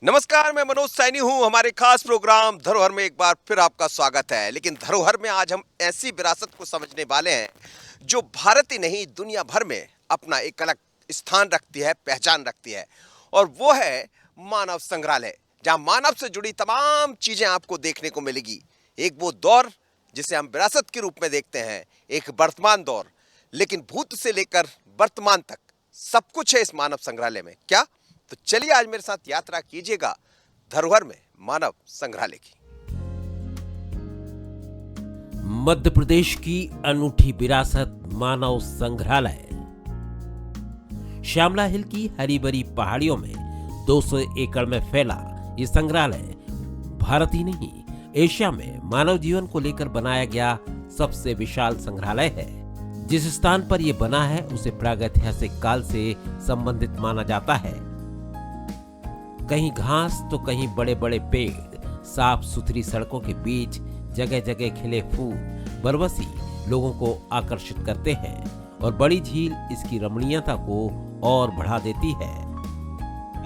नमस्कार, मैं मनोज सैनी हूँ। हमारे खास प्रोग्राम धरोहर में एक बार फिर आपका स्वागत है। लेकिन धरोहर में आज हम ऐसी विरासत को समझने वाले हैं जो भारत ही नहीं दुनिया भर में अपना एक अलग स्थान रखती है, पहचान रखती है। और वो है मानव संग्रहालय, जहाँ मानव से जुड़ी तमाम चीजें आपको देखने को मिलेगी। एक वो दौर जिसे हम विरासत के रूप में देखते हैं, एक वर्तमान दौर, लेकिन भूत से लेकर वर्तमान तक सब कुछ है इस मानव संग्रहालय में। क्या? तो चलिए आज मेरे साथ यात्रा कीजिएगा धरोहर में मानव संग्रहालय की। मध्य प्रदेश की अनूठी विरासत मानव संग्रहालय। श्यामला हिल की हरी भरी पहाड़ियों में 200 एकड़ में फैला ये संग्रहालय भारत ही नहीं एशिया में मानव जीवन को लेकर बनाया गया सबसे विशाल संग्रहालय है। जिस स्थान पर यह बना है उसे प्रागैतिहासिक काल से संबंधित माना जाता है। कहीं घास तो कहीं बड़े बड़े पेड़, साफ सुथरी सड़कों के बीच जगह जगह खिले फूल बरबसी लोगों को आकर्षित करते हैं और बड़ी झील इसकी रमणीयता को और बढ़ा देती है।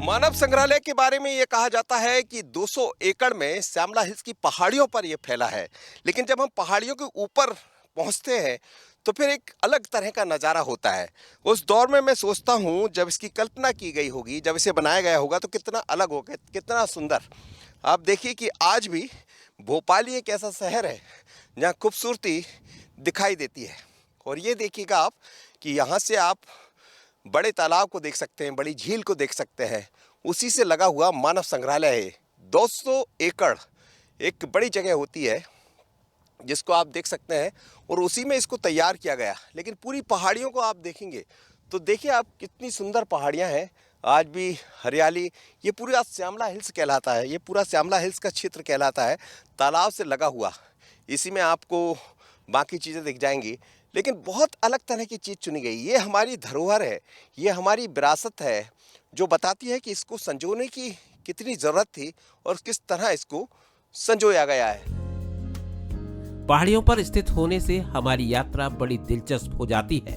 मानव संग्रहालय के बारे में यह कहा जाता है कि 200 एकड़ में श्यामला हिल्स की पहाड़ियों पर यह फैला है। लेकिन जब हम पहाड़ियों के ऊपर पहुंचते हैं तो फिर एक अलग तरह का नज़ारा होता है। उस दौर में मैं सोचता हूँ जब इसकी कल्पना की गई होगी, जब इसे बनाया गया होगा तो कितना अलग होगा, कितना सुंदर। आप देखिए कि आज भी भोपाल ही एक ऐसा शहर है जहाँ खूबसूरती दिखाई देती है। और ये देखिएगा आप कि यहाँ से आप बड़े तालाब को देख सकते हैं, बड़ी झील को देख सकते हैं। उसी से लगा हुआ मानव संग्रहालय है। 200 एकड़ एक बड़ी जगह होती है जिसको आप देख सकते हैं, और उसी में इसको तैयार किया गया। लेकिन पूरी पहाड़ियों को आप देखेंगे तो देखिए आप कितनी सुंदर पहाड़ियां हैं, आज भी हरियाली। ये पूरा श्यामला हिल्स कहलाता है, ये पूरा श्यामला हिल्स का क्षेत्र कहलाता है, तालाब से लगा हुआ। इसी में आपको बाकी चीज़ें दिख जाएंगी, लेकिन बहुत अलग तरह की चीज़ चुनी गई। ये हमारी धरोहर है, ये हमारी विरासत है जो बताती है कि इसको संजोने की कितनी ज़रूरत थी और किस तरह इसको संजोया गया है। पहाड़ियों पर स्थित होने से हमारी यात्रा बड़ी दिलचस्प हो जाती है।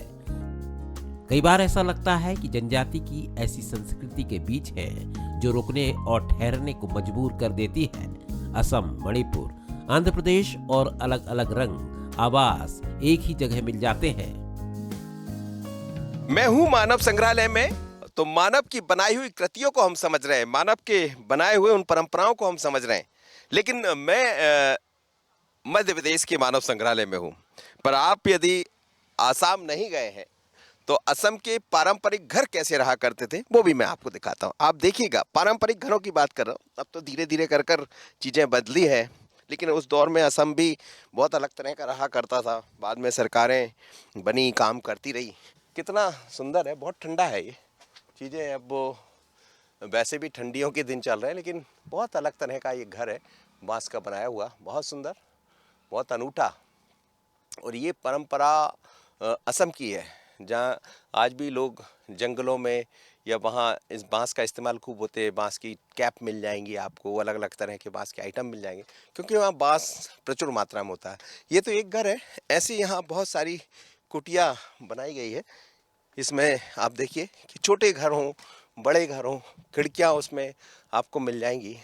कई बार ऐसा लगता है कि जनजाति की ऐसी संस्कृति के बीच है जो रुकने और ठहरने को मजबूर कर देती है। असम, मणिपुर, आंध्र प्रदेश और अलग अलग रंग, आवास एक ही जगह मिल जाते हैं। मैं हूं मानव संग्रहालय में, तो मानव की बनाई हुई कृतियों को हम समझ रहे हैं, मानव के बनाए हुए उन परंपराओं को हम समझ रहे हैं। लेकिन मैं मध्य प्रदेश के मानव संग्रहालय में हूँ। पर आप यदि आसाम नहीं गए हैं तो असम के पारंपरिक घर कैसे रहा करते थे वो भी मैं आपको दिखाता हूँ। आप देखिएगा, पारंपरिक घरों की बात कर रहा हूँ। अब तो धीरे धीरे कर कर चीज़ें बदली है, लेकिन उस दौर में असम भी बहुत अलग तरह का रहा करता था। बाद में सरकारें बनी, काम करती रही। कितना सुंदर है, बहुत ठंडा है ये चीज़ें। अब वो वैसे भी ठंडियों के दिन चल रहे हैं, लेकिन बहुत अलग तरह का ये घर है, बांस का बनाया हुआ, बहुत सुंदर, बहुत अनूठा। और ये परंपरा असम की है, जहाँ आज भी लोग जंगलों में या वहाँ इस बांस का इस्तेमाल खूब होते हैं। बांस की कैप मिल जाएंगी आपको, अलग अलग तरह के बांस के आइटम मिल जाएंगे, क्योंकि वहाँ बांस प्रचुर मात्रा में होता है। ये तो एक घर है, ऐसे यहाँ बहुत सारी कुटिया बनाई गई है। इसमें आप देखिए कि छोटे घर हों, बड़े घर हों, खिड़कियाँ उसमें आपको मिल जाएंगी।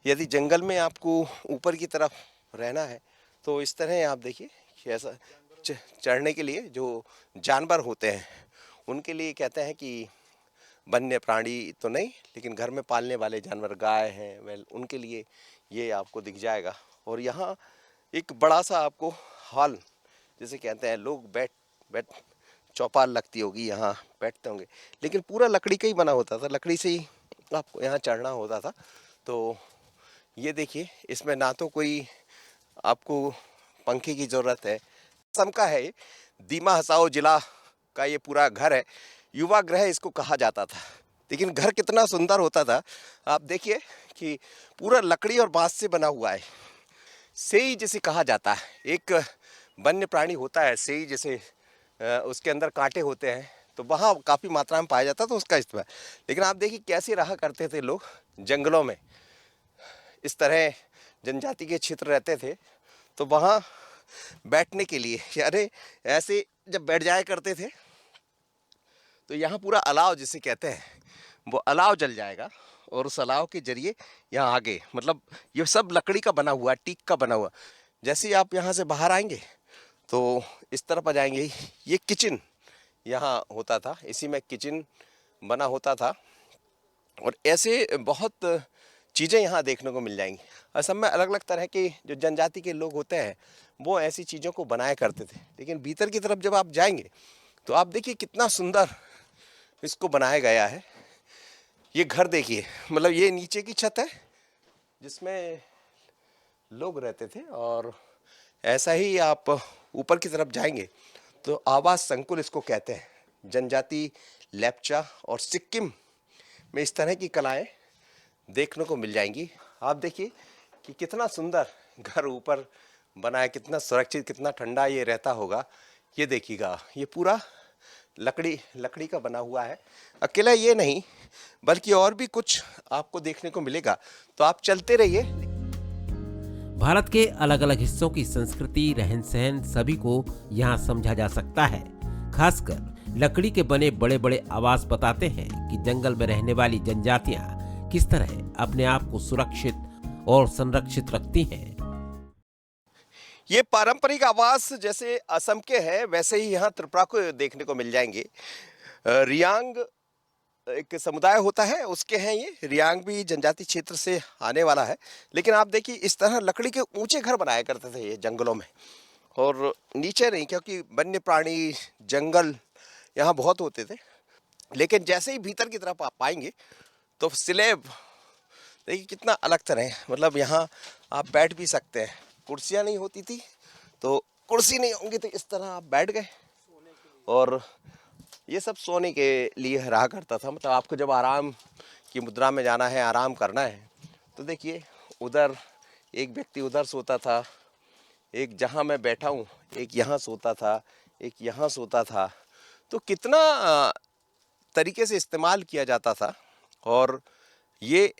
यदि जंगल में आपको ऊपर की तरफ रहना है तो इस तरह आप देखिए कि ऐसा चढ़ने के लिए जो जानवर होते हैं उनके लिए कहते हैं कि वन्य प्राणी तो नहीं, लेकिन घर में पालने वाले जानवर, गाय हैं, वेल, उनके लिए ये आपको दिख जाएगा। और यहाँ एक बड़ा सा आपको हॉल जैसे कहते हैं, लोग बैठ बैठ चौपाल लगती होगी, यहाँ बैठते होंगे। लेकिन पूरा लकड़ी का ही बना होता था, लकड़ी से ही आपको यहाँ चढ़ना होता था। तो ये देखिए, इसमें ना तो कोई आपको पंखे की ज़रूरत है। असम का है, दीमा हसाओ जिला का ये पूरा घर है, युवा गृह इसको कहा जाता था। लेकिन घर कितना सुंदर होता था, आप देखिए कि पूरा लकड़ी और बांस से बना हुआ है। सेई जिसे कहा जाता है, एक वन्य प्राणी होता है सेई, जैसे उसके अंदर कांटे होते हैं, तो वहाँ काफ़ी मात्रा में पाया जाता था उसका इस्तेमाल। लेकिन आप देखिए कैसे रहा करते थे लोग जंगलों में, इस तरह जनजाति के क्षेत्र रहते थे। तो वहाँ बैठने के लिए, अरे ऐसे जब बैठ जाया करते थे तो यहाँ पूरा अलाव जिसे कहते हैं वो अलाव जल जाएगा और उस अलाव के जरिए यहाँ आगे, मतलब ये सब लकड़ी का बना हुआ, टीक का बना हुआ। जैसे ही आप यहाँ से बाहर आएंगे तो इस तरफ आ जाएंगे, ये किचन यहाँ होता था, इसी में किचन बना होता था। और ऐसे बहुत चीज़ें यहाँ देखने को मिल जाएंगी। असम में अलग अलग तरह के जो जनजाति के लोग होते हैं वो ऐसी चीज़ों को बनाया करते थे। लेकिन भीतर की तरफ जब आप जाएंगे तो आप देखिए कितना सुंदर इसको बनाया गया है। ये घर देखिए, मतलब ये नीचे की छत है जिसमें लोग रहते थे, और ऐसा ही आप ऊपर की तरफ जाएंगे तो आवास संकुल इसको कहते हैं। जनजाति लेप्चा और सिक्किम में इस तरह की कलाएं देखने को मिल जाएंगी। आप देखिए कि कितना सुंदर घर ऊपर बना है, कितना सुरक्षित, कितना ठंडा ये रहता होगा। ये देखिएगा, ये पूरा लकड़ी का बना हुआ है। अकेला ये नहीं बल्कि और भी कुछ आपको देखने को मिलेगा, तो आप चलते रहिए। भारत के अलग अलग हिस्सों की संस्कृति, रहन सहन सभी को यहाँ समझा जा सकता है। खासकर लकड़ी के बने बड़े बड़े आवास बताते हैं कि जंगल में रहने वाली जनजातियां किस तरह अपने आप को सुरक्षित और संरक्षित रखती हैं। ये पारंपरिक आवास जैसे असम के हैं वैसे ही यहाँ त्रिपुरा को देखने को मिल जाएंगे। रियांग एक समुदाय होता है, उसके हैं ये। रियांग भी जनजाति क्षेत्र से आने वाला है। लेकिन आप देखिए इस तरह लकड़ी के ऊंचे घर बनाया करते थे ये जंगलों में, और नीचे नहीं, क्योंकि वन्य प्राणी जंगल यहाँ बहुत होते थे। लेकिन जैसे ही भीतर की तरफ आप आएंगे तो स्लैब देखिए कितना अलग तरह है। मतलब यहाँ आप बैठ भी सकते हैं, कुर्सियाँ नहीं होती थी तो कुर्सी नहीं होंगी तो इस तरह आप बैठ गए, और ये सब सोने के लिए रहा करता था। मतलब आपको जब आराम की मुद्रा में जाना है, आराम करना है, तो देखिए उधर एक व्यक्ति उधर सोता था, एक जहाँ मैं बैठा हूँ एक यहाँ सोता था, एक यहाँ सोता था। तो कितना तरीके से इस्तेमाल किया जाता था। और ये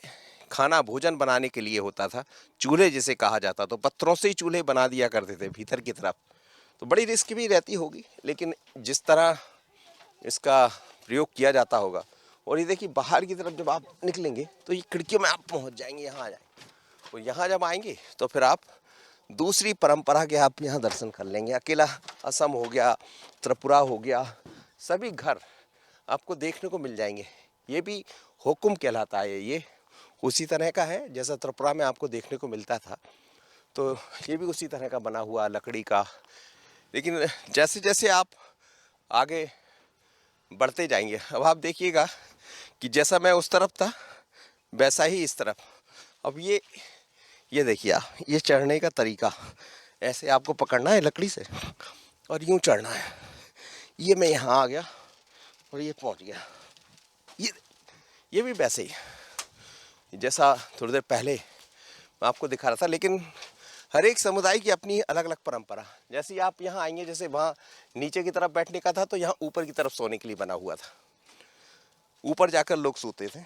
खाना भोजन बनाने के लिए होता था, चूल्हे जिसे कहा जाता, तो पत्थरों से ही चूल्हे बना दिया करते थे भीतर की तरफ। तो बड़ी रिस्क भी रहती होगी, लेकिन जिस तरह इसका प्रयोग किया जाता होगा। और ये देखिए बाहर की तरफ जब आप निकलेंगे तो ये खिड़कियों में आप पहुंच जाएंगे, यहाँ आ जाएंगे। तो यहाँ जब आएंगे तो फिर आप दूसरी परंपरा के आप यहाँ दर्शन कर लेंगे। अकेला असम हो गया, त्रिपुरा हो गया, सभी घर आपको देखने को मिल जाएंगे। ये भी हुकुम कहलाता है, ये उसी तरह का है जैसा त्रिपुरा में आपको देखने को मिलता था। तो ये भी उसी तरह का बना हुआ लकड़ी का। लेकिन जैसे जैसे आप आगे बढ़ते जाएंगे, अब आप देखिएगा कि जैसा मैं उस तरफ था वैसा ही इस तरफ। अब ये देखिए आप, ये चढ़ने का तरीका, ऐसे आपको पकड़ना है लकड़ी से और यूं चढ़ना है। ये मैं यहाँ आ गया और ये पहुँच गया। ये भी वैसे ही जैसा थोड़ी देर पहले मैं आपको दिखा रहा था। लेकिन हर एक समुदाय की अपनी अलग अलग परंपरा। जैसे आप यहाँ आएंगे, जैसे वहाँ नीचे की तरफ बैठने का था तो यहाँ ऊपर की तरफ सोने के लिए बना हुआ था। ऊपर जाकर लोग सोते थे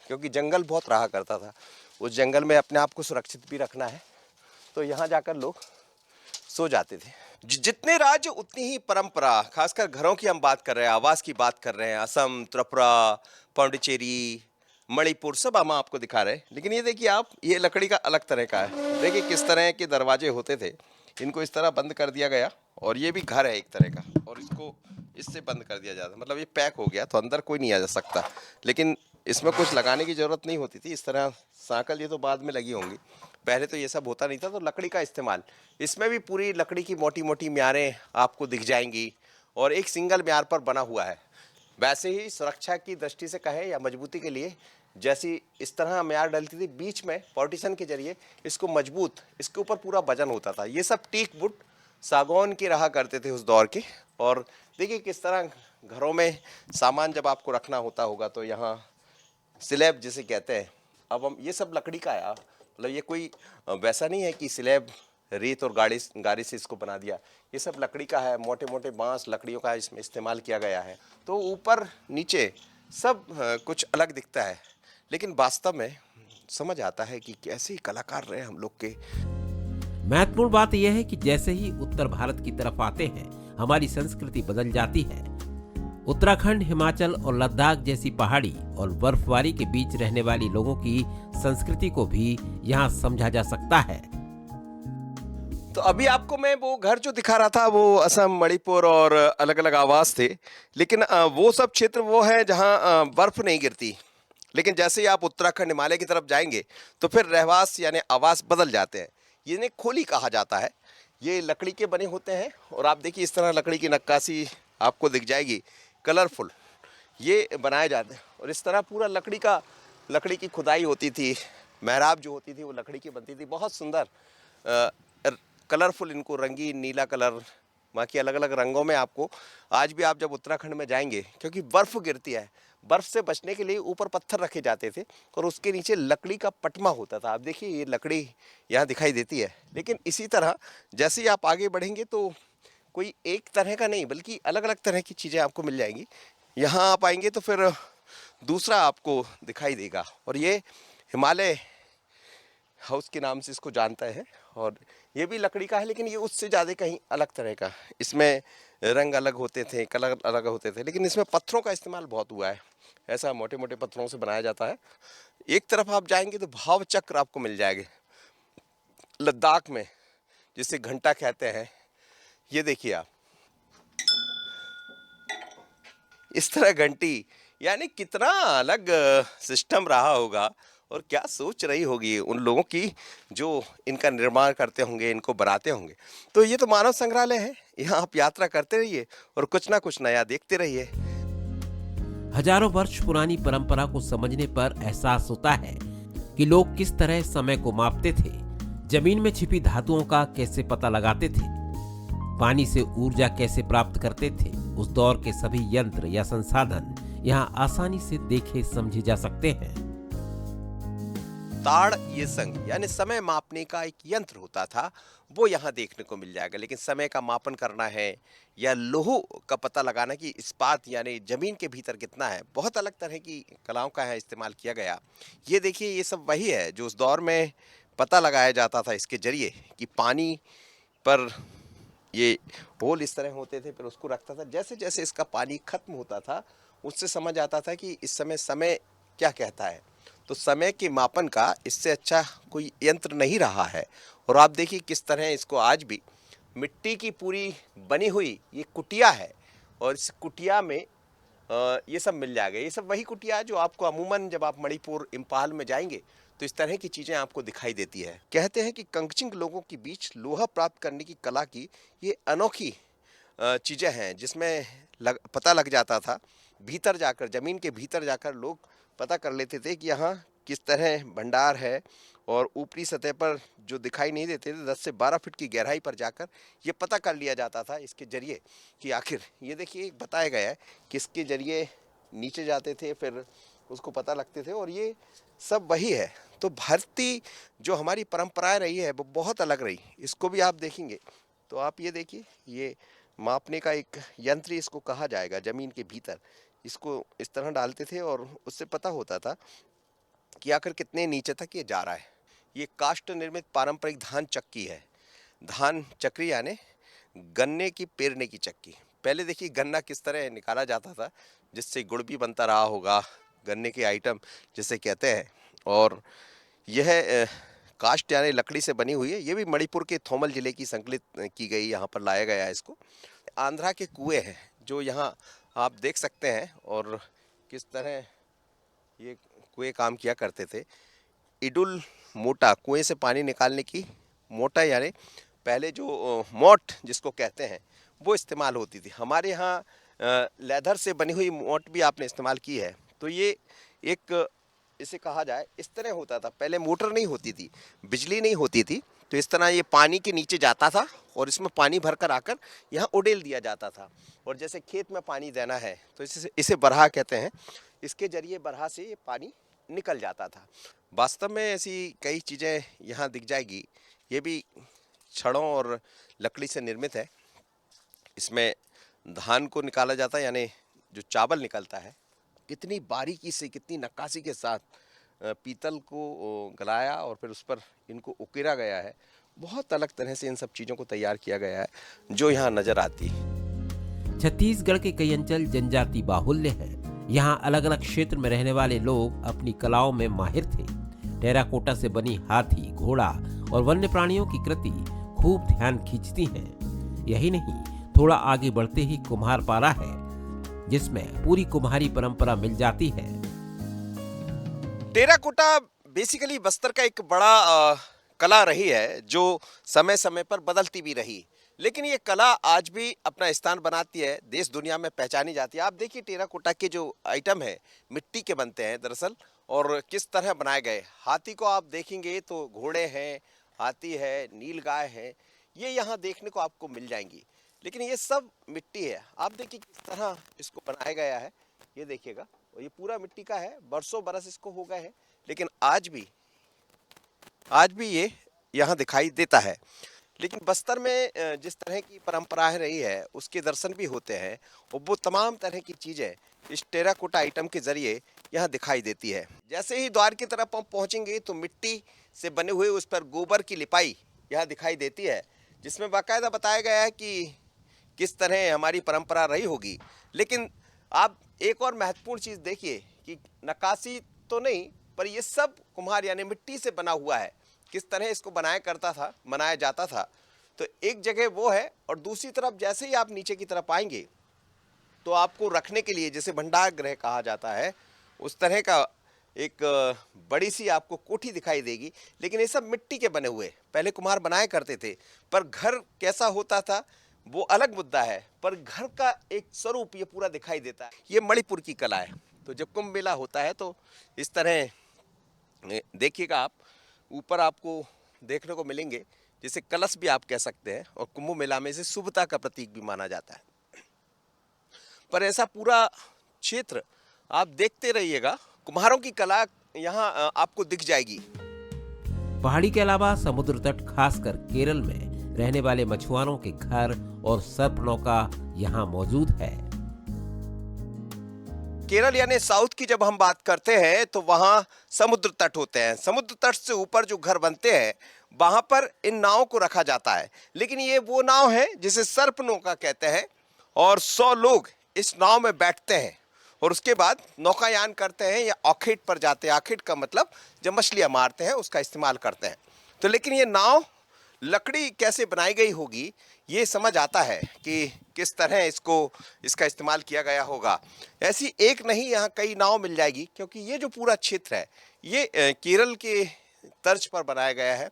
क्योंकि जंगल बहुत रहा करता था। उस जंगल में अपने आप को सुरक्षित भी रखना है तो यहाँ जाकर लोग सो जाते थे। जितने राज्य उतनी ही परंपरा। खासकर घरों की हम बात कर रहे हैं, आवास की बात कर रहे हैं। असम, त्रिपुरा, पांडिचेरी, मणिपुर सब हम आपको दिखा रहे हैं। लेकिन ये देखिए आप, ये लकड़ी का अलग तरह का है। देखिए किस तरह के दरवाजे होते थे, इनको इस तरह बंद कर दिया गया। और ये भी घर है एक तरह का, और इसको इससे बंद कर दिया जाता, मतलब ये पैक हो गया तो अंदर कोई नहीं आ जा सकता। लेकिन इसमें कुछ लगाने की जरूरत नहीं होती थी। इस तरह सांकल ये तो बाद में लगी होंगी, पहले तो ये सब होता नहीं था। तो लकड़ी का इस्तेमाल, इसमें भी पूरी लकड़ी की मोटी मोटी म्यारें आपको दिख जाएंगी और एक सिंगल म्यार पर बना हुआ है। वैसे ही सुरक्षा की दृष्टि से कहें या मजबूती के लिए, जैसी इस तरह म्यार डलती थी बीच में पार्टीशन के जरिए इसको मजबूत, इसके ऊपर पूरा वजन होता था। ये सब टीक वुड सागौन के रहा करते थे उस दौर के। और देखिए किस तरह घरों में सामान जब आपको रखना होता होगा तो यहाँ स्लैब जिसे कहते हैं। अब हम ये सब लकड़ी का है, मतलब ये कोई वैसा नहीं है कि स्लैब रेत और गाड़ी से इसको बना दिया। ये सब लकड़ी का है, मोटे मोटे बांस लकड़ियों का इसमें इस्तेमाल किया गया है। तो ऊपर नीचे सब कुछ अलग दिखता है, लेकिन वास्तव में समझ आता है कि कैसे कलाकार रहे हम लोग के। महत्वपूर्ण बात यह है कि जैसे ही उत्तर भारत की तरफ आते हैं हमारी संस्कृति बदल जाती है। उत्तराखंड, हिमाचल और लद्दाख जैसी पहाड़ी और बर्फबारी के बीच रहने वाली लोगों की संस्कृति को भी यहाँ समझा जा सकता है। तो अभी आपको मैं वो घर जो दिखा रहा था वो असम, मणिपुर और अलग अलग आवास थे। लेकिन वो सब क्षेत्र वो है जहाँ बर्फ नहीं गिरती। लेकिन जैसे ही आप उत्तराखंड, हिमालय की तरफ जाएंगे तो फिर रहवास यानी आवास बदल जाते हैं। ये इन्हें खोली कहा जाता है। ये लकड़ी के बने होते हैं और आप देखिए इस तरह लकड़ी की नक्काशी आपको दिख जाएगी, कलरफुल ये बनाए जाते हैं। और इस तरह पूरा लकड़ी की खुदाई होती थी। मेहराब जो होती थी वो लकड़ी की बनती थी, बहुत सुंदर कलरफुल, इनको रंगीन नीला कलर, बाकी अलग अलग रंगों में आपको आज भी आप जब उत्तराखंड में जाएंगे, क्योंकि बर्फ गिरती है, बर्फ से बचने के लिए ऊपर पत्थर रखे जाते थे और उसके नीचे लकड़ी का पटमा होता था। आप देखिए ये लकड़ी यहाँ दिखाई देती है। लेकिन इसी तरह जैसे ही आप आगे बढ़ेंगे तो कोई एक तरह का नहीं बल्कि अलग अलग तरह की चीज़ें आपको मिल जाएंगी। यहाँ आप आएंगे तो फिर दूसरा आपको दिखाई देगा। और ये हिमालय हाउस के नाम से इसको जानता है। और ये भी लकड़ी का है लेकिन ये उससे ज़्यादा कहीं अलग तरह का। इसमें रंग अलग होते थे, कलर अलग होते थे, लेकिन इसमें पत्थरों का इस्तेमाल बहुत हुआ है। ऐसा मोटे मोटे पत्थरों से बनाया जाता है। एक तरफ आप जाएंगे तो भाव चक्र आपको मिल जाएंगे लद्दाख में, जिसे घंटा कहते हैं। ये देखिए आप, इस तरह घंटी, यानी कितना अलग सिस्टम रहा होगा और क्या सोच रही होगी उन लोगों की जो इनका निर्माण करते होंगे, इनको बनाते होंगे। तो ये तो मानव संग्रहालय है। यहाँ आप यात्रा करते रहिए और कुछ ना कुछ नया देखते रहिए। हजारों वर्ष पुरानी परंपरा को समझने पर एहसास होता है कि लोग किस तरह समय को मापते थे, जमीन में छिपी धातुओं का कैसे पता लगाते थे, पानी से ऊर्जा कैसे प्राप्त करते थे। उस दौर के सभी यंत्र या संसाधन यहाँ आसानी से देखे समझे जा सकते हैं। ताड़ ये संग यानी समय मापने का एक यंत्र होता था, वो यहाँ देखने को मिल जाएगा। लेकिन समय का मापन करना है या लोह का पता लगाना कि इस्पात यानी जमीन के भीतर कितना है, बहुत अलग तरह की कलाओं का है इस्तेमाल किया गया। ये देखिए ये सब वही है जो उस दौर में पता लगाया जाता था इसके जरिए कि पानी पर ये होल इस तरह होते थे, फिर उसको रखता था। जैसे जैसे इसका पानी खत्म होता था उससे समझ आता था कि इस समय क्या कहता है। तो समय के मापन का इससे अच्छा कोई यंत्र नहीं रहा है। और आप देखिए किस तरह इसको आज भी मिट्टी की पूरी बनी हुई ये कुटिया है और इस कुटिया में ये सब मिल जाएगा। ये सब वही कुटिया है जो आपको अमूमन जब आप मणिपुर, इम्फाल में जाएंगे तो इस तरह की चीज़ें आपको दिखाई देती है। कहते हैं कि कंगचिंग लोगों के बीच लोहा प्राप्त करने की कला की ये अनोखी चीज़ें हैं जिसमें पता लग जाता था। भीतर जाकर, ज़मीन के भीतर जाकर लोग पता कर लेते थे कि यहाँ किस तरह भंडार है। और ऊपरी सतह पर जो दिखाई नहीं देते थे 10 से 12 फीट की गहराई पर जाकर ये पता कर लिया जाता था इसके जरिए कि आखिर, ये देखिए बताया गया है कि इसके जरिए नीचे जाते थे, फिर उसको पता लगते थे। और ये सब वही है। तो भारतीय जो हमारी परंपराएं रही है वो बहुत अलग रही। इसको भी आप देखेंगे तो आप ये देखिए, ये मापने का एक यंत्र इसको कहा जाएगा। ज़मीन के भीतर इसको इस तरह डालते थे और उससे पता होता था कि आखिर कितने नीचे तक ये जा रहा है। ये काष्ठ निर्मित पारंपरिक धान चक्की है। धान चक्री यानी गन्ने की पेरने की चक्की। पहले देखिए गन्ना किस तरह निकाला जाता था, जिससे गुड़ भी बनता रहा होगा, गन्ने के आइटम जिसे कहते हैं। और यह काष्ठ यानी लकड़ी से बनी हुई है। ये भी मणिपुर के थोमल जिले की संकलित की गई, यहाँ पर लाया गया है इसको। आंध्रा के कुएं हैं जो यहाँ आप देख सकते हैं और किस तरह ये कुएं काम किया करते थे। इडुल मोटा, कुएं से पानी निकालने की मोटा यानी पहले जो मोट जिसको कहते हैं वो इस्तेमाल होती थी। हमारे यहाँ लेदर से बनी हुई मोट भी आपने इस्तेमाल की है। तो ये एक, इसे कहा जाए, इस तरह होता था। पहले मोटर नहीं होती थी, बिजली नहीं होती थी, तो इस तरह ये पानी के नीचे जाता था और इसमें पानी भरकर आकर यहाँ उड़ेल दिया जाता था। और जैसे खेत में पानी देना है तो इसे बरहा कहते हैं। इसके जरिए बरहा से ये पानी निकल जाता था। वास्तव में ऐसी कई चीज़ें यहाँ दिख जाएगी। ये भी छड़ों और लकड़ी से निर्मित है। इसमें धान को निकाला जाता है यानी जो चावल निकलता है, कितनी बारीकी से, कितनी नक्काशी के साथ पीतल को गलाया और फिर उस पर इनको उकेरा गया है। बहुत अलग तरह से इन सब चीज़ों को तैयार किया गया है जो यहाँ नज़र आती है। छत्तीसगढ़ के कई अंचल जनजाति बाहुल्य हैं। यहाँ अलग अलग क्षेत्र में रहने वाले लोग अपनी कलाओं में माहिर थे। टेराकोटा से बनी हाथी, घोड़ा और वन्य प्राणियों की कृति खूब ध्यान खींचती हैं। यही नहीं, थोड़ा आगे बढ़ते ही कुम्हार पारा है, जिसमें पूरी कुम्हारी परंपरा मिल जाती है। टेराकोटा बेसिकली बस्तर का एक बड़ा कला रही है जो समय समय पर बदलती भी रही, लेकिन ये कला आज भी अपना स्थान बनाती है, देश दुनिया में पहचानी जाती है। आप देखिए टेराकोटा के जो आइटम है मिट्टी के बनते हैं दरअसल, और किस तरह बनाए गए। हाथी को आप देखेंगे तो घोड़े हैं, हाथी है, नीलगाय है, ये यहाँ देखने को आपको मिल जाएंगी, लेकिन ये सब मिट्टी है। आप देखिए किस तरह इसको बनाया गया है, ये देखिएगा, और ये पूरा मिट्टी का है, बरसों बरस इसको हो गए हैं, लेकिन आज भी ये यहाँ दिखाई देता है। लेकिन बस्तर में जिस तरह की परंपराएं रही है उसके दर्शन भी होते हैं, और वो तमाम तरह की चीज़ें इस टेराकोटा आइटम के जरिए यहाँ दिखाई देती है। जैसे ही द्वार की तरफ हम पहुँचेंगे तो मिट्टी से बने हुए उस पर गोबर की लिपाई यहाँ दिखाई देती है, जिसमें बाकायदा बताया गया है कि किस तरह हमारी परंपरा रही होगी। लेकिन आप एक और महत्वपूर्ण चीज़ देखिए कि नक्काशी तो नहीं, पर ये सब कुम्हार यानी मिट्टी से बना हुआ है। किस तरह इसको बनाया जाता था। तो एक जगह वो है, और दूसरी तरफ जैसे ही आप नीचे की तरफ आएंगे तो आपको रखने के लिए, जैसे भंडार गृह कहा जाता है, उस तरह का एक बड़ी सी आपको कोठी दिखाई देगी। लेकिन ये सब मिट्टी के बने हुए, पहले कुम्हार बनाया करते थे, पर घर कैसा होता था वो अलग मुद्दा है, पर घर का एक स्वरूप ये पूरा दिखाई देता है। ये मणिपुर की कला है। तो जब कुंभ मेला होता है तो इस तरह देखिएगा आप, ऊपर आपको देखने को मिलेंगे जिसे कलश भी आप कह सकते हैं, और कुंभ मेला में इसे शुभता का प्रतीक भी माना जाता है। पर ऐसा पूरा क्षेत्र आप देखते रहिएगा, कुम्हारों की कला यहाँ आपको दिख जाएगी। पहाड़ी के अलावा समुद्र तट, खासकर केरल में रहने वाले मछुआरों के घर और सर्प नौका यहाँ मौजूद है। केरल यानी साउथ की जब हम बात करते हैं तो वहाँ समुद्र तट होते हैं। समुद्र तट से ऊपर जो घर बनते हैं वहाँ पर इन नावों को रखा जाता है। लेकिन ये वो नाव है जिसे सर्प नौका कहते हैं, और 100 लोग इस नाव में बैठते हैं और उसके बाद नौकायान करते हैं या ऑखेट पर जाते हैं। ऑखेट का मतलब जब मछलियाँ मारते हैं उसका इस्तेमाल करते हैं। तो लेकिन ये नाव लकड़ी कैसे बनाई गई होगी ये समझ आता है कि किस तरह इसका इस्तेमाल किया गया होगा। ऐसी एक नहीं, यहाँ कई नाव मिल जाएगी, क्योंकि ये जो पूरा क्षेत्र है ये केरल के तर्ज पर बनाया गया है।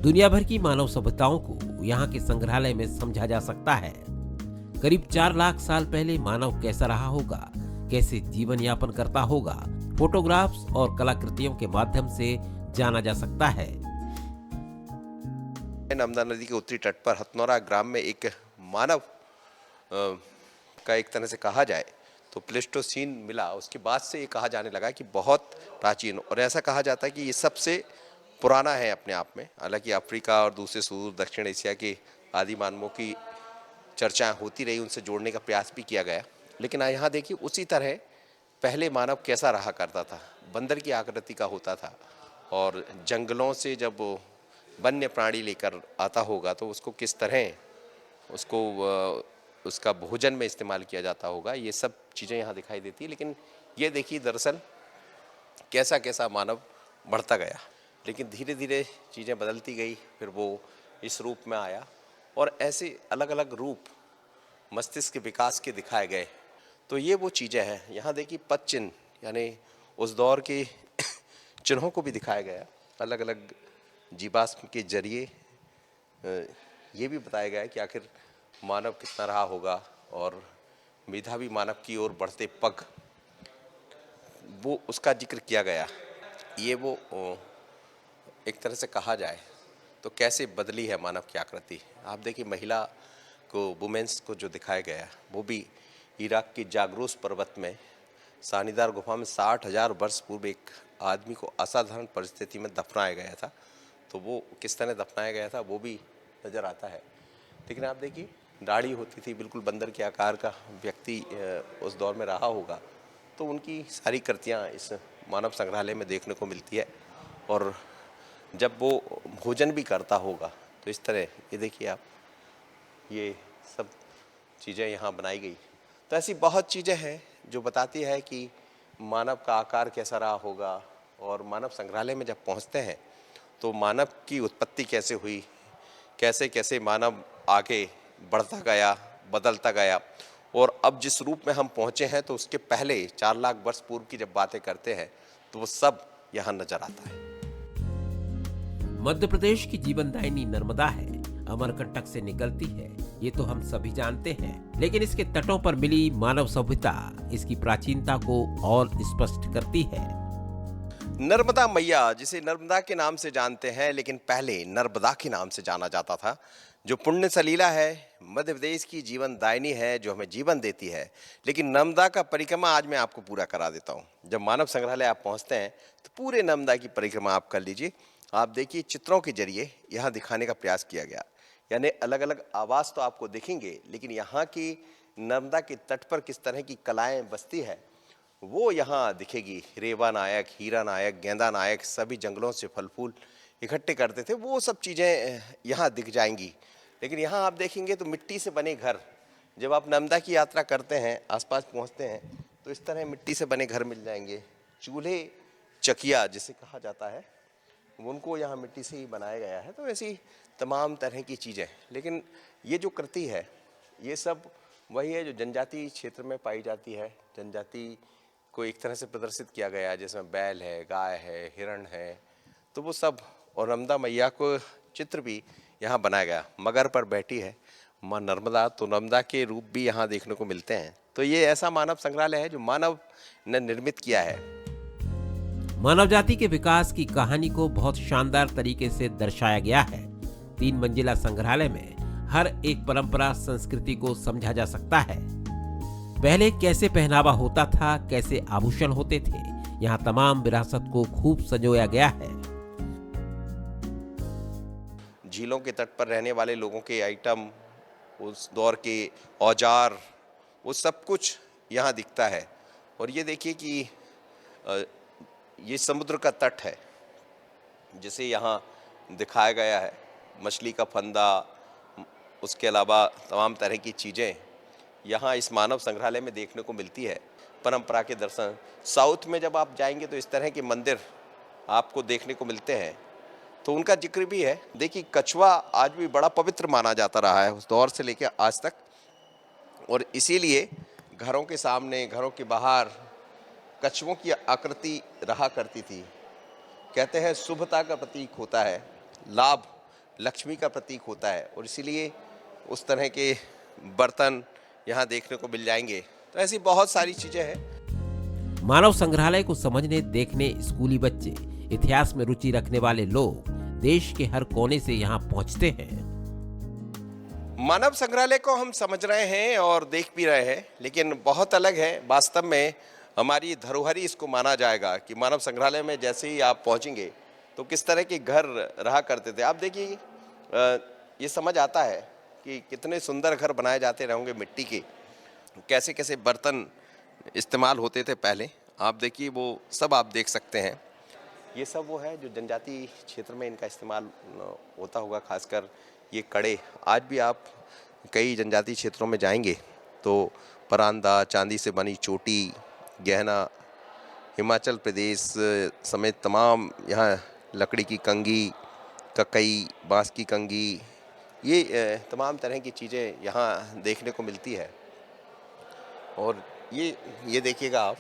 दुनिया भर की मानव सभ्यताओं को यहाँ के संग्रहालय में समझा जा सकता है। करीब 4 लाख साल पहले मानव कैसा रहा होगा, कैसे जीवन यापन करता होगा, फोटोग्राफ्स और कलाकृतियों के माध्यम से जाना जा सकता है। नर्मदा नदी के उत्तरी तट पर हथनौरा ग्राम में एक मानव का एक तरह से कहा जाए तो प्लेस्टोसीन मिला। उसके बाद से ये कहा जाने लगा कि बहुत प्राचीन, और ऐसा कहा जाता है कि ये सबसे पुराना है अपने आप में। हालांकि अफ्रीका और दूसरे सुदूर दक्षिण एशिया के आदि मानवों की चर्चाएं होती रही, उनसे जोड़ने का प्रयास भी किया गया। लेकिन यहाँ देखिए उसी तरह पहले मानव कैसा रहा करता था, बंदर की आकृति का होता था, और जंगलों से जब वन्य प्राणी लेकर आता होगा तो उसको किस तरह उसका भोजन में इस्तेमाल किया जाता होगा, ये सब चीज़ें यहाँ दिखाई देती है। लेकिन ये देखिए दरअसल कैसा कैसा मानव बढ़ता गया, लेकिन धीरे धीरे चीज़ें बदलती गई, फिर वो इस रूप में आया, और ऐसे अलग अलग रूप मस्तिष्क के विकास के दिखाए गए। तो ये वो चीज़ें हैं। यहाँ देखिए पद चिन्ह, यानी उस दौर के चिन्हों को भी दिखाया गया, अलग अलग जीवाश्म के जरिए ये भी बताया गया है कि आखिर मानव कितना रहा होगा, और मेधावी मानव की ओर बढ़ते पग, वो उसका जिक्र किया गया। ये वो एक तरह से कहा जाए तो कैसे बदली है मानव की आकृति। आप देखिए महिला को, वुमेन्स को जो दिखाया गया वो भी इराक की जागरूस पर्वत में सानीदार गुफा में 60,000 वर्ष पूर्व एक आदमी को असाधारण परिस्थिति में दफनाया गया था। तो वो किस तरह दफनाया गया था वो भी नज़र आता है। लेकिन आप देखिए दाढ़ी होती थी, बिल्कुल बंदर के आकार का व्यक्ति उस दौर में रहा होगा, तो उनकी सारी कृतियाँ इस मानव संग्रहालय में देखने को मिलती है। और जब वो भोजन भी करता होगा तो इस तरह ये देखिए आप, ये सब चीज़ें यहाँ बनाई गई। तो ऐसी बहुत चीज़ें हैं जो बताती है कि मानव का आकार कैसा रहा होगा, और मानव संग्रहालय में जब पहुँचते हैं तो मानव की उत्पत्ति कैसे हुई, कैसे कैसे मानव आगे बढ़ता गया, बदलता गया, और अब जिस रूप में हम पहुँचे हैं तो उसके पहले 4 लाख वर्ष पूर्व की जब बातें करते हैं तो वो सब यहाँ नजर आता है। मध्य प्रदेश की जीवनदायिनी नर्मदा है, अमरकंटक से निकलती है, ये तो हम सभी जानते हैं। लेकिन इसके तटों पर मिली मानव सभ्यता इसकी प्राचीनता को और स्पष्ट करती है। नर्मदा मैया, जिसे नर्मदा के नाम से जानते हैं, लेकिन पहले नर्मदा के नाम से जाना जाता था, जो पुण्य सलीला है, मध्य प्रदेश की जीवनदायिनी है, जो हमें जीवन देती है। लेकिन नर्मदा का परिक्रमा आज मैं आपको पूरा करा देता हूँ। जब मानव संग्रहालय आप पहुँचते हैं तो पूरे नर्मदा की परिक्रमा आप कर लीजिए। आप देखिए, चित्रों के जरिए यहाँ दिखाने का प्रयास किया गया, यानी अलग अलग आवास तो आपको दिखेंगे, लेकिन यहाँ की नर्मदा के तट पर किस तरह की कलाएं बसती है वो यहाँ दिखेगी। रेवा नायक, हीरा नायक, गेंदा नायक सभी जंगलों से फल फूल इकट्ठे करते थे, वो सब चीज़ें यहाँ दिख जाएंगी। लेकिन यहाँ आप देखेंगे तो मिट्टी से बने घर, जब आप नर्मदा की यात्रा करते हैं, आसपास पहुँचते हैं, तो इस तरह मिट्टी से बने घर मिल जाएंगे। चूल्हे, चकिया जिसे कहा जाता है, उनको यहाँ मिट्टी से ही बनाया गया है। तो ऐसी तमाम तरह की चीज़ें। लेकिन ये जो कृति है, ये सब वही है जो जनजातीय क्षेत्र में पाई जाती है। जनजाति को एक तरह से प्रदर्शित किया गया है, जिसमें बैल है, गाय है, हिरण है, तो वो सब। और नर्मदा मैया को चित्र भी यहाँ बनाया गया। मगर पर बैठी है माँ नर्मदा, तो नर्मदा के रूप भी यहाँ देखने को मिलते हैं। तो ये ऐसा मानव संग्रहालय है जो मानव ने निर्मित किया है। मानव जाति के विकास की कहानी को बहुत शानदार तरीके से दर्शाया गया है। 3 मंजिला संग्रहालय में हर एक परंपरा, संस्कृति को समझा जा सकता है। पहले कैसे पहनावा होता था, कैसे आभूषण होते थे, यहाँ तमाम विरासत को खूब संजोया गया है। झीलों के तट पर रहने वाले लोगों के आइटम, उस दौर के औजार, वो सब कुछ यहाँ दिखता है। और ये देखिए कि ये समुद्र का तट है जिसे यहाँ दिखाया गया है। मछली का फंदा, उसके अलावा तमाम तरह की चीज़ें यहाँ इस मानव संग्रहालय में देखने को मिलती है। परंपरा के दर्शन, साउथ में जब आप जाएंगे तो इस तरह के मंदिर आपको देखने को मिलते हैं, तो उनका जिक्र भी है। देखिए, कछुआ आज भी बड़ा पवित्र माना जाता रहा है उस दौर से लेकर आज तक, और इसीलिए घरों के सामने, घरों के बाहर कछुओं की आकृति रहा करती थी। कहते हैं शुभता का प्रतीक होता है, लाभ, लक्ष्मी का प्रतीक होता है, और इसीलिए उस तरह के बर्तन यहाँ देखने को मिल जाएंगे। तो ऐसी बहुत सारी चीजें हैं। मानव संग्रहालय को समझने, देखने स्कूली बच्चे, इतिहास में रुचि रखने वाले लोग देश के हर कोने से यहाँ पहुँचते हैं। मानव संग्रहालय को हम समझ रहे हैं और देख भी रहे हैं, लेकिन बहुत अलग है। वास्तव में हमारी धरोहर ही इसको माना जाएगा कि मानव संग्रहालय में जैसे ही आप पहुंचेंगे तो किस तरह के घर रहा करते थे। आप देखिए, ये समझ आता है कि कितने सुंदर घर बनाए जाते रहेंगे मिट्टी के, कैसे कैसे बर्तन इस्तेमाल होते थे पहले। आप देखिए, वो सब आप देख सकते हैं। ये सब वो है जो जनजातीय क्षेत्र में इनका इस्तेमाल होता होगा। खासकर ये कड़े, आज भी आप कई जनजातीय क्षेत्रों में जाएंगे तो परांदा, चांदी से बनी चोटी, गहना, हिमाचल प्रदेश समेत तमाम यहाँ लकड़ी की कंघी, ककई, बांस की कंघी, ये तमाम तरह की चीज़ें यहाँ देखने को मिलती है। और ये देखिएगा आप,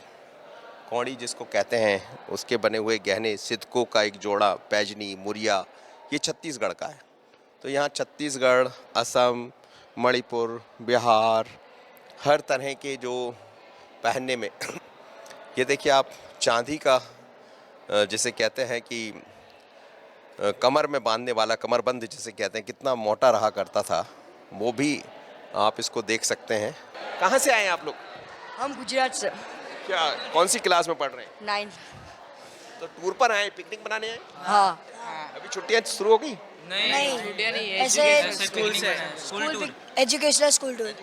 कौड़ी जिसको कहते हैं, उसके बने हुए गहने, सिक्कों का एक जोड़ा, पैजनी, मुरिया, ये छत्तीसगढ़ का है। तो यहाँ छत्तीसगढ़, असम, मणिपुर, बिहार, हर तरह के जो पहनने में ये देखिए आप, चांदी का जिसे कहते हैं कि कमर में बांधने वाला, कमरबंद जिसे कहते हैं, कितना मोटा रहा करता था, वो भी आप इसको देख सकते हैं। कहाँ से आए हैं आप लोग? हम गुजरात से। क्या, कौन सी क्लास में पढ़ रहे हैं? 9। तो टूर पर आए, पिकनिक मनाने आए? हाँ। अभी छुट्टियाँ शुरू हो गई? नहीं, छुट्टियां नहीं है, ऐसे स्कूल से school tour, educational school tour.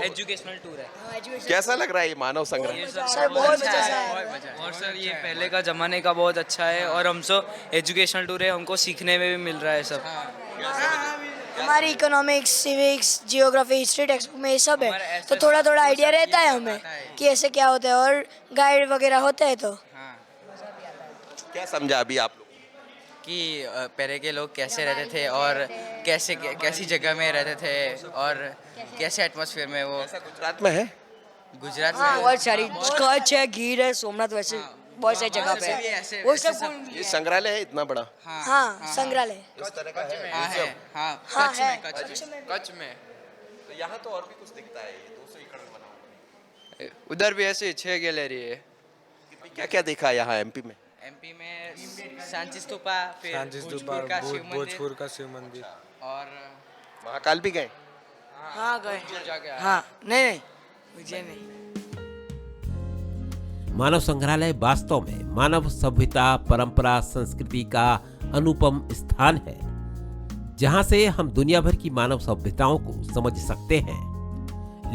Educational tour है। कैसा लग रहा है ये मानव संग्रह? सर बहुत मजा आया। और सर ये पहले का ज़माने का बहुत अच्छा है, और हमसे एजुकेशनल टूर है, हमको सीखने में भी मिल रहा है सब। हमारी economics, civics, geography, history text book में ये सब हमारा है, SS तो थोड़ा थोड़ा आइडिया ये रहता है सब हमें आता है। कि ऐसे क्या होता है, और गाइड वगैरह होते हैं तो हाँ क्या समझा अभी आप लोग? कि पहले के लोग कैसे रहते थे और कैसी जगह में रहते थे और कैसे एटमॉस्फेयर में वो ऐसा गुजरात में है? गुजरात हाँ में बहुत सारी कच्छ है, गीर है, सोमनाथ, वैसे बहुत सारी जगह पे वैसे भी है। ऐसे- वो ऐसे सब सब- ये संग्रहालय है इतना बड़ा? हाँ संग्रहालय इस तरह का है? हाँ है हाँ हाँ कच्छ है में कच्छ में कच्छ में तो यहाँ तो और भी कुछ दिखता है, ये 200 एकड़ में बना हुआ उधर भी ऐसी 6 गैलरी है। है। क्या क्या देखा यहाँ एमपी में? एमपी में सांची स्तूपा, फिर सांची स्तूपा, भोजपुर का शिव मंदिर भोजपुर का शिव मंदिर। और महाकाल भी गए? हाँ गए जाके आए। हाँ नहीं मुझे नहीं। मानव संग्रहालय वास्तव में मानव सभ्यता, परंपरा, संस्कृति का अनुपम स्थान है, जहां से हम दुनिया भर की मानव सभ्यताओं को समझ सकते हैं।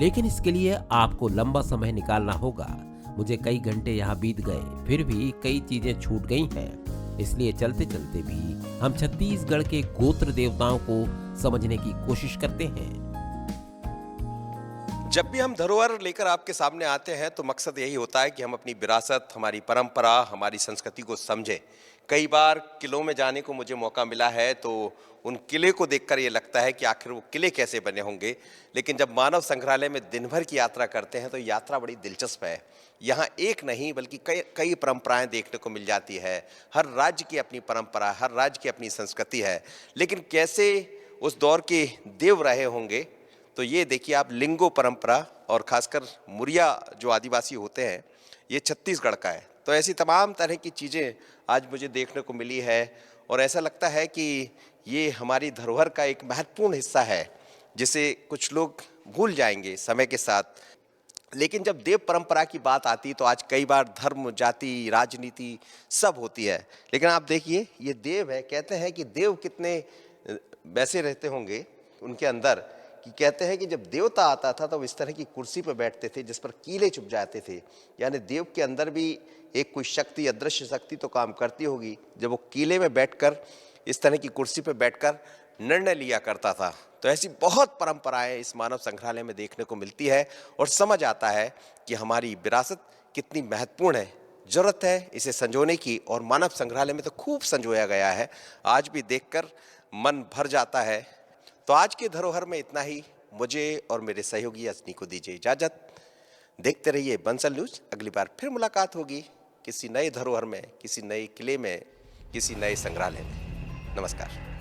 लेकिन इसके लिए आपको लंबा समय निकालना होगा। मुझे कई घंटे यहाँ बीत गए, फिर भी कई चीजें छूट गई हैं। इसलिए चलते चलते भी हम छत्तीसगढ़ के गोत्र देवताओं को समझने की कोशिश करते हैं। जब भी हम धरोहर लेकर आपके सामने आते हैं तो मकसद यही होता है कि हम अपनी विरासत, हमारी परंपरा, हमारी संस्कृति को समझें। कई बार किलों में जाने को मुझे मौका मिला है तो उन किले को देखकर ये लगता है कि आखिर वो किले कैसे बने होंगे। लेकिन जब मानव संग्रहालय में दिन भर की यात्रा करते हैं तो यात्रा बड़ी दिलचस्प है। यहाँ एक नहीं बल्कि कई कई परंपराएं देखने को मिल जाती है। हर राज्य की अपनी परंपरा, हर राज्य की अपनी संस्कृति है। लेकिन कैसे उस दौर के देव रहे होंगे, तो ये देखिए आप, लिंगो परंपरा और खासकर मुरिया जो आदिवासी होते हैं, ये छत्तीसगढ़ का है। तो ऐसी तमाम तरह की चीज़ें आज मुझे देखने को मिली है और ऐसा लगता है कि ये हमारी धरोहर का एक महत्वपूर्ण हिस्सा है जिसे कुछ लोग भूल जाएंगे समय के साथ। लेकिन जब देव परंपरा की बात आती तो आज कई बार धर्म, जाति, राजनीति सब होती है, लेकिन आप देखिए ये देव है। कहते हैं कि देव कितने वैसे रहते होंगे उनके अंदर कि कहते हैं कि जब देवता आता था तो इस तरह की कुर्सी पर बैठते थे जिस पर कीले चुभ जाते थे। यानी देव के अंदर भी एक कोई शक्ति, अदृश्य शक्ति तो काम करती होगी जब वो कीले में बैठकर, इस तरह की कुर्सी पर बैठकर निर्णय लिया करता था। तो ऐसी बहुत परंपराएं इस मानव संग्रहालय में देखने को मिलती है और समझ आता है कि हमारी विरासत कितनी महत्वपूर्ण है। जरूरत है इसे संजोने की और मानव संग्रहालय में तो खूब संजोया गया है। आज भी देखकर मन भर जाता है। तो आज के धरोहर में इतना ही। मुझे और मेरे सहयोगी अजनी को दीजिए इजाजत। देखते रहिए बंसल न्यूज। अगली बार फिर मुलाकात होगी किसी नए धरोहर में, किसी नए किले में, किसी नए संग्रहालय में। नमस्कार।